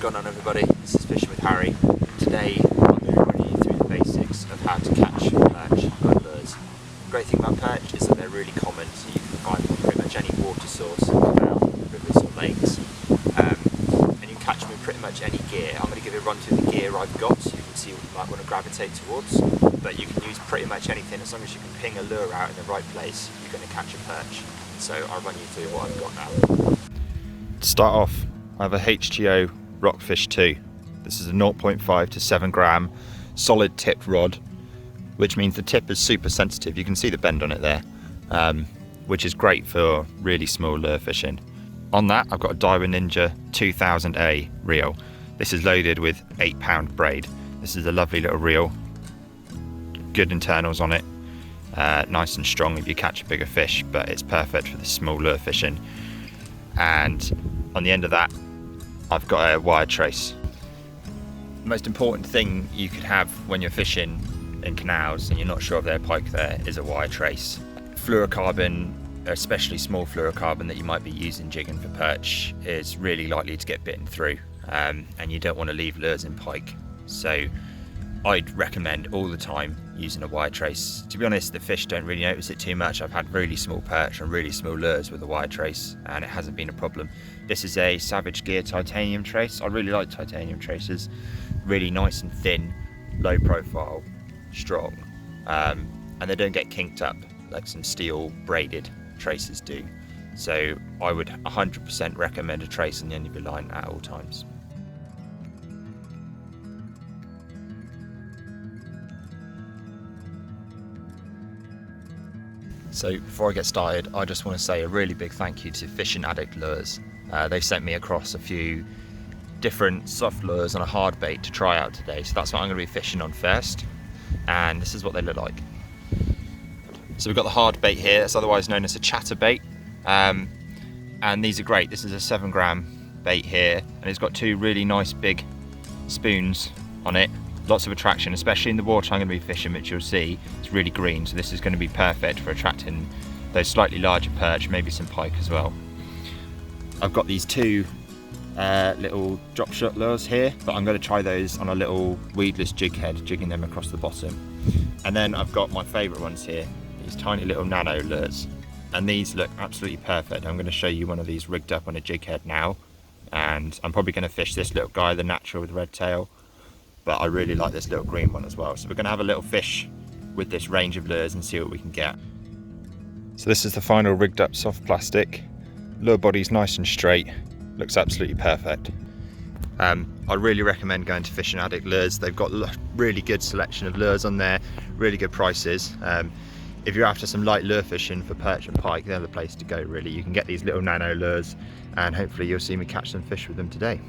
going on, everybody? This is Fishing with Harry. Today I'm going to run you through the basics of how to catch perch on lures. The great thing about perch is that they're really common, so you can find them on pretty much any water source, canal, rivers or lakes. And you can catch them in pretty much any gear. I'm going to give you a run through the gear I've got so you can see what you might want to gravitate towards. But you can use pretty much anything as long as you can ping a lure out in the right place, you're going to catch a perch. So I'll run you through what I've got now. To start off, I have a HTO Rockfish 2. This is a 0.5 to 7 gram solid tipped rod, which means the tip is super sensitive. You can see the bend on it there, which is great for really small lure fishing. On that, I've got a Daiwa Ninja 2000A reel. This is loaded with 8-pound braid. This is a lovely little reel, good internals on it, nice and strong if you catch a bigger fish, but it's perfect for the small lure fishing. And on the end of that, I've got a wire trace. The most important thing you could have when you're fishing in canals and you're not sure if there's pike there is a wire trace. Fluorocarbon, especially small fluorocarbon that you might be using jigging for perch, is really likely to get bitten through, and you don't want to leave lures in pike. So I'd recommend all the time using a wire trace. To be honest, the fish don't really notice it too much. I've had really small perch and really small lures with a wire trace and it hasn't been a problem. This is a Savage Gear titanium trace. I really like titanium traces. Really nice and thin, low profile, strong, and they don't get kinked up like some steel braided traces do. So I would 100% recommend a trace on the end of your line at all times. So before I get started, I just want to say a really big thank you to Fishing Addict Lures. They sent me across a few different soft lures and a hard bait to try out today. So that's what I'm going to be fishing on first. And this is what they look like. So we've got the hard bait here, it's otherwise known as a chatterbait. And these are great. This is a 7 gram bait here, and it's got two really nice big spoons on it. Lots of attraction, especially in the water I'm going to be fishing, which you'll see it's really green, so this is going to be perfect for attracting those slightly larger perch, maybe some pike as well. I've got these two little drop shot lures here, but I'm going to try those on a little weedless jig head, jigging them across the bottom. And then I've got my favourite ones here, these tiny little nano lures, and these look absolutely perfect. I'm going to show you one of these rigged up on a jig head now, and I'm probably going to fish this little guy, the natural with red tail, but I really like this little green one as well. So we're going to have a little fish with this range of lures and see what we can get. So this is the final rigged up soft plastic. Lure body's nice and straight, looks absolutely perfect. I really recommend going to Fishing Addict Lures. They've got a really good selection of lures on there, really good prices. If you're after some light lure fishing for perch and pike, they're the place to go really. You can get these little nano lures and hopefully you'll see me catch some fish with them today.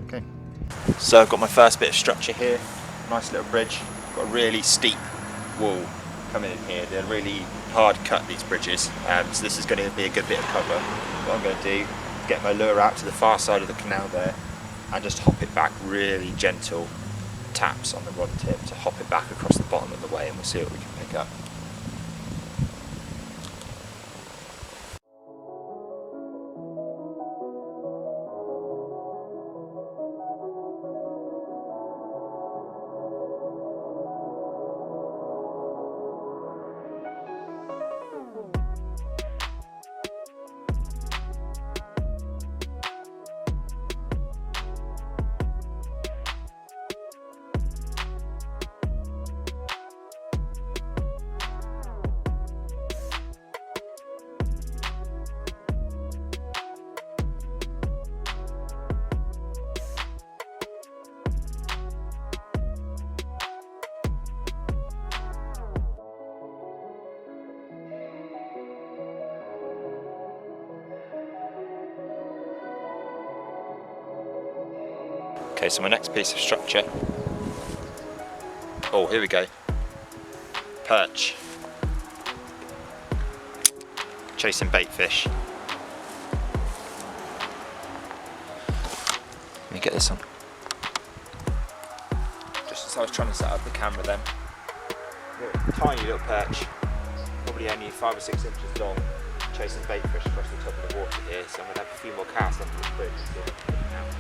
Okay. So I've got my first bit of structure here, nice little bridge. Got a really steep wall coming in here. They're really hard cut, these bridges, so this is going to be a good bit of cover. What I'm going to do is get my lure out to the far side of the canal there and just hop it back, really gentle taps on the rod tip to hop it back across the bottom of the way, and we'll see what we can pick up. Okay, so my next piece of structure, oh here we go, perch, chasing bait fish. Let me get this on. Just as I was trying to set up the camera then, tiny little perch, probably only 5 or 6 inches long, chasing bait fish across the top of the water here, so I'm going to have a few more casts onto this bridge and see if I can get them out.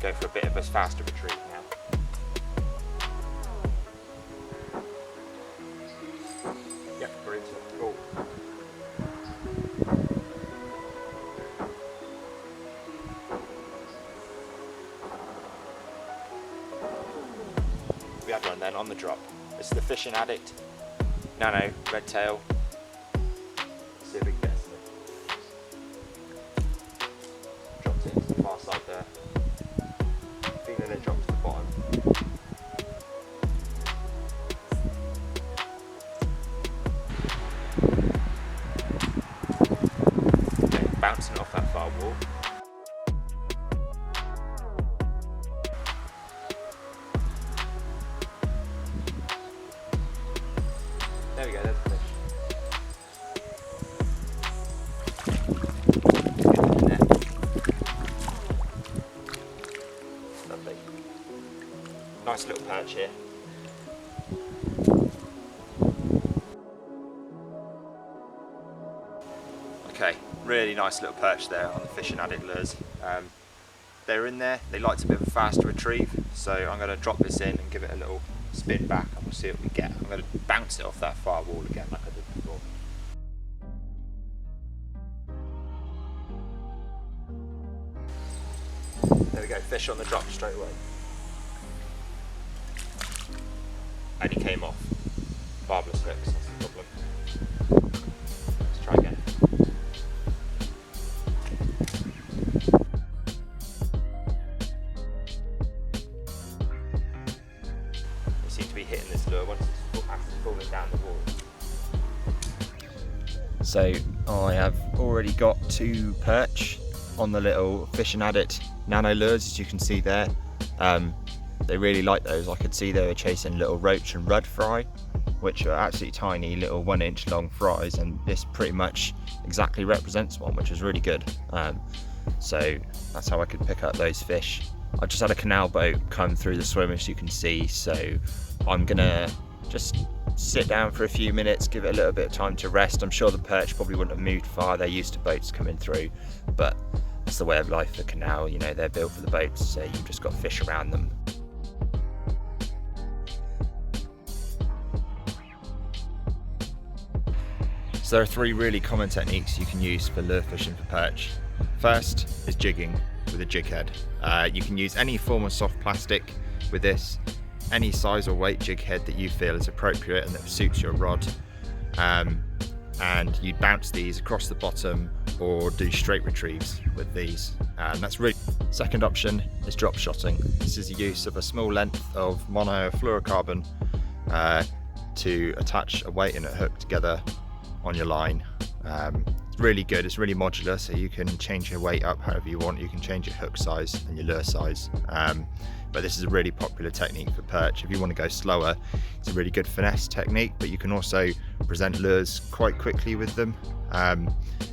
go for a bit of a faster retrieve now. Yep, we're into it. Cool. We had one then on the drop. This is the Fishing Addict Nano red tail. Let's see if we can get some. Dropped it into the far side there. Feeling it drop to the bottom. Okay, bouncing off that far wall. There we go, there's the fish. Lovely. Nice little perch here. Okay, really nice little perch there on the Fishing Addict lures. They're in there, they like a bit of a faster retrieve, so I'm going to drop this in and give it a little spin back and we'll see what we get. I'm going to bounce it off that far wall again like I did before. There we go, fish on the drop straight away. And he came off. Barbless hooks, that's the problem. Let's try again. We seem to be hitting this lure once it's falling down the wall. So I have already got 2 perch on the little Fishing Addict Nano lures, as you can see there. They really like those. I could see they were chasing little roach and rudd fry, which are absolutely tiny little 1-inch long fries, and this pretty much exactly represents one, which is really good. So that's how I could pick up those fish. I just had a canal boat come through the swim, as you can see, so I'm gonna just sit down for a few minutes, give it a little bit of time to rest. I'm sure the perch probably wouldn't have moved far, they're used to boats coming through, but that's the way of life for canal, you know, they're built for the boats, so you've just got fish around them. So there are 3 really common techniques you can use for lure fishing for perch. First is jigging with a jig head. You can use any form of soft plastic with this, any size or weight jig head that you feel is appropriate and that suits your rod. And you bounce these across the bottom or do straight retrieves with these. That's really. Second option is drop shotting. This is the use of a small length of monofluorocarbon to attach a weight and a hook together on your line. It's really good, it's really modular, so you can change your weight up however you want. You can change your hook size and your lure size, but this is a really popular technique for perch. If you want to go slower, it's a really good finesse technique, but you can also present lures quite quickly with them.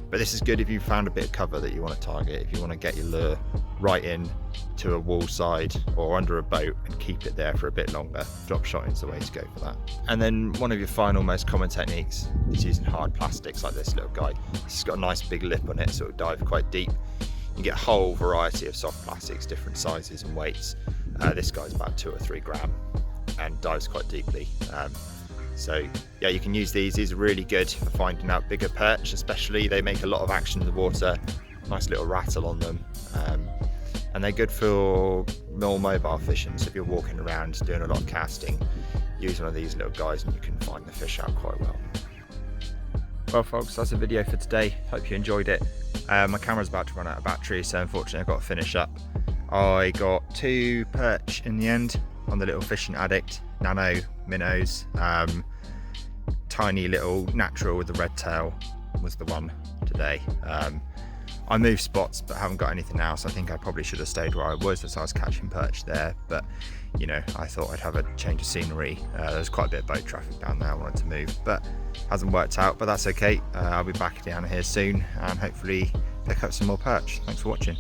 But this is good if you found a bit of cover that you want to target, if you want to get your lure right in to a wall side or under a boat and keep it there for a bit longer. Drop shotting is the way to go for that. And then one of your final most common techniques is using hard plastics like this little guy. This has got a nice big lip on it, so it'll dive quite deep. You get a whole variety of soft plastics, different sizes and weights. This guy's about 2 or 3 gram and dives quite deeply. So yeah, you can use these. These are really good for finding out bigger perch, especially. They make a lot of action in the water, nice little rattle on them. And they're good for more mobile fishing. So if you're walking around doing a lot of casting, use one of these little guys and you can find the fish out quite well. Well folks, that's the video for today. Hope you enjoyed it. My camera's about to run out of battery, so unfortunately I've got to finish up. I got 2 perch in the end on the little Fishing Addict Nano minnows. Tiny little natural with the red tail was the one today. I moved spots but haven't got anything else. I think I probably should have stayed where I was as I was catching perch there, but you know, I thought I'd have a change of scenery. There's quite a bit of boat traffic down there I wanted to move, but hasn't worked out, but that's okay. I'll be back down here soon and hopefully pick up some more perch. Thanks for watching.